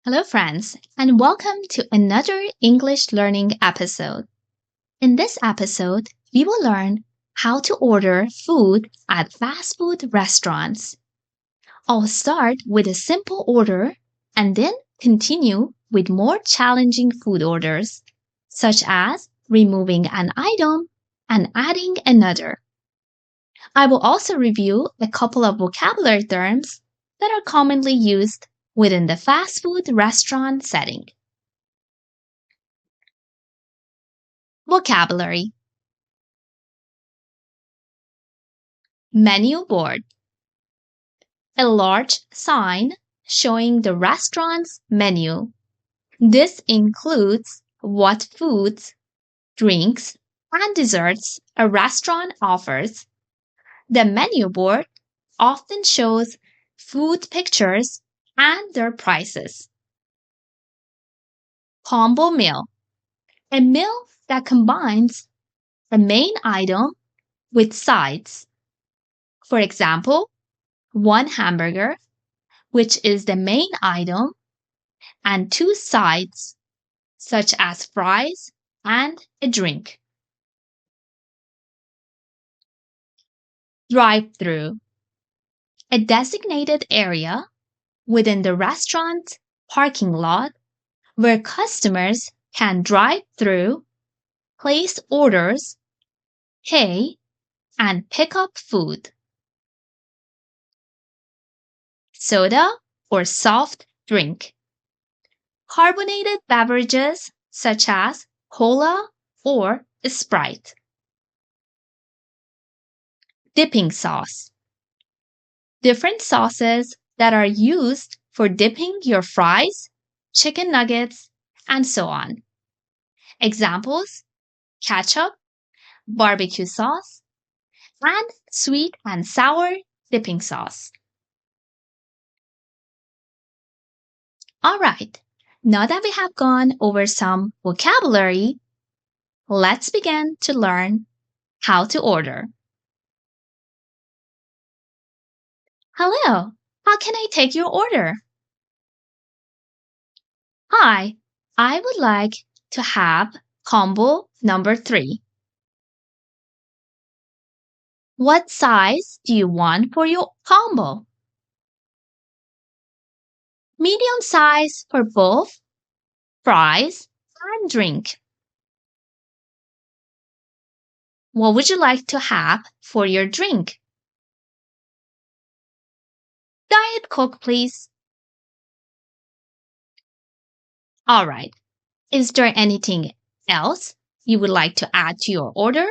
Hello, friends, and welcome to another English learning episode. In this episode, we will learn how to order food at fast food restaurants. I'll start with a simple order and then continue with more challenging food orders, such as removing an item and adding another. I will also review a couple of vocabulary terms that are commonly used within the fast food restaurant setting. Vocabulary. Menu board. A large sign showing the restaurant's menu. This includes what foods, drinks, and desserts a restaurant offers. The menu board often shows food pictures and their prices. Combo meal. A meal that combines a main item with sides. For example, one hamburger, which is the main item, and two sides, such as fries and a drink. Drive-thru. A designated area within the restaurant parking lot where customers can drive through, place orders, pay, and pick up food. Soda or soft drink. Carbonated beverages such as cola or Sprite. Dipping sauce. Different sauces that are used for dipping your fries, chicken nuggets, and so on. Examples: ketchup, barbecue sauce, and sweet and sour dipping sauce. Alright, now that we have gone over some vocabulary, let's begin to learn how to order. Hello, how can I take your order? Hi, I would like to have combo number 3. What size do you want for your combo? Medium size for both fries and drink. What would you like to have for your drink? Diet Coke, please. Alright, is there anything else you would like to add to your order?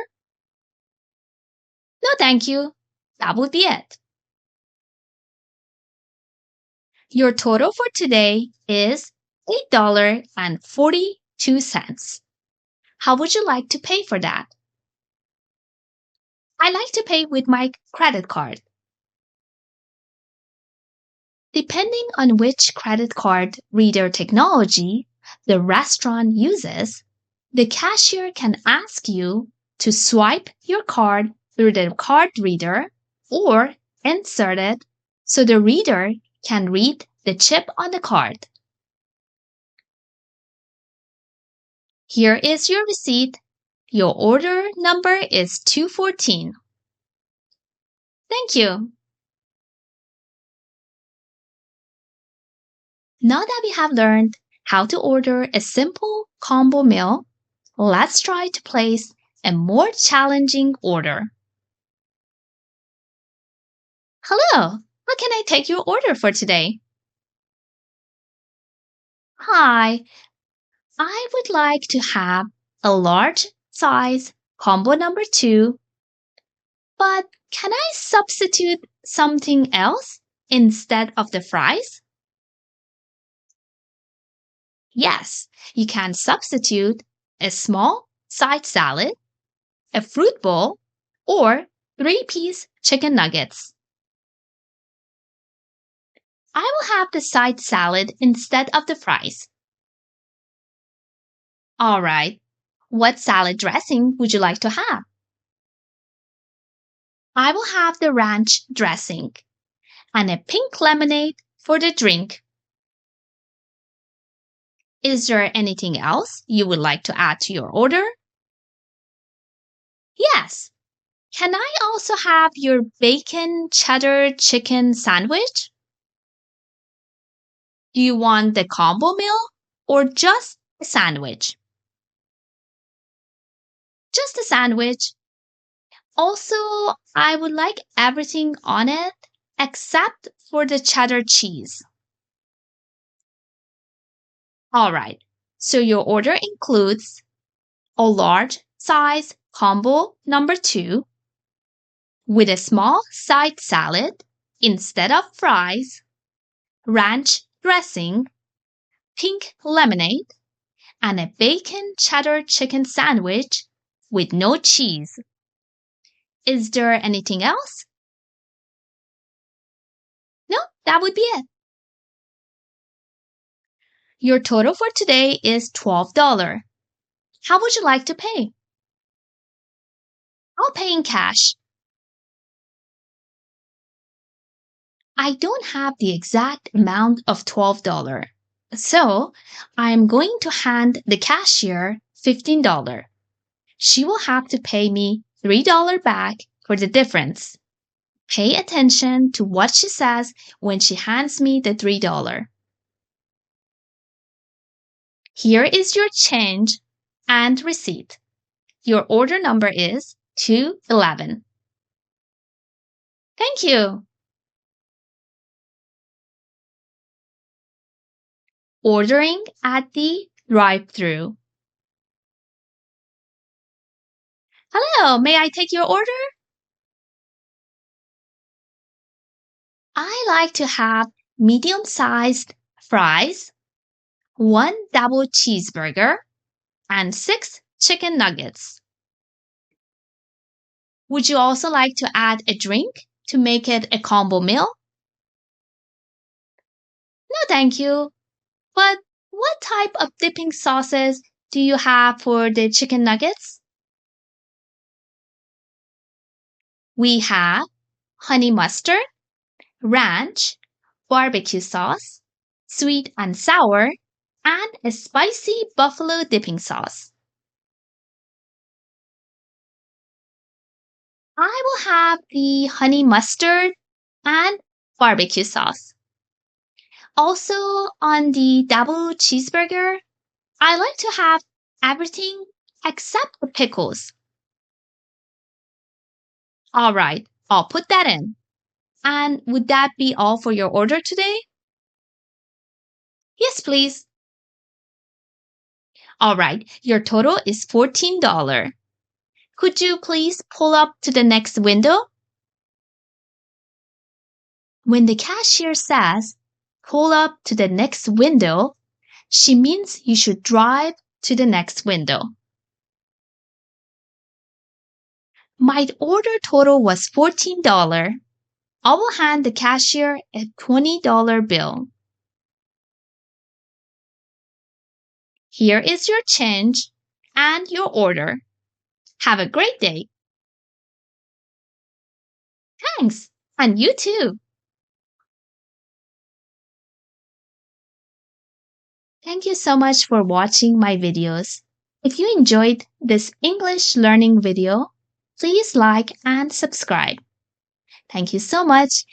No, thank you. That would be it. Your total for today is $8.42. How would you like to pay for that? I like to pay with my credit card. Depending on which credit card reader technology the restaurant uses, the cashier can ask you to swipe your card through the card reader or insert it so the reader can read the chip on the card. Here is your receipt. Your order number is 214. Thank you. Now that we have learned how to order a simple combo meal, let's try to place a more challenging order. Hello, how can I take your order for today? Hi, I would like to have a large size combo number 2, but can I substitute something else instead of the fries? Yes, you can substitute a small side salad, a fruit bowl, or 3-piece chicken nuggets. I will have the side salad instead of the fries. Alright, what salad dressing would you like to have? I will have the ranch dressing and a pink lemonade for the drink. Is there anything else you would like to add to your order? Yes. Can I also have your bacon cheddar chicken sandwich? Do you want the combo meal or just a sandwich? Just a sandwich. Also, I would like everything on it except for the cheddar cheese. All right. So your order includes a large size combo number 2 with a small side salad instead of fries, ranch dressing, pink lemonade, and a bacon cheddar chicken sandwich with no cheese. Is there anything else? No, that would be it. Your total for today is $12. How would you like to pay? I'll pay in cash. I don't have the exact amount of $12, so I'm going to hand the cashier $15. She will have to pay me $3 back for the difference. Pay attention to what she says when she hands me the $3. Here is your change and receipt. Your order number is 211. Thank you. Ordering at the drive-thru. Hello, may I take your order? I like to have medium-sized fries, 1 double cheeseburger, and 6 chicken nuggets. Would you also like to add a drink to make it a combo meal? No, thank you. But what type of dipping sauces do you have for the chicken nuggets? We have honey mustard, ranch, barbecue sauce, sweet and sour, and a spicy buffalo dipping sauce. I will have the honey mustard and barbecue sauce. Also, on the double cheeseburger, I like to have everything except the pickles. All right, I'll put that in. And would that be all for your order today? Yes, please. All right, your total is $14. Could you please pull up to the next window? When the cashier says, pull up to the next window, she means you should drive to the next window. My order total was $14. I will hand the cashier a $20 bill. Here is your change and your order. Have a great day. Thanks, and you too. Thank you so much for watching my videos. If you enjoyed this English learning video, please like and subscribe. Thank you so much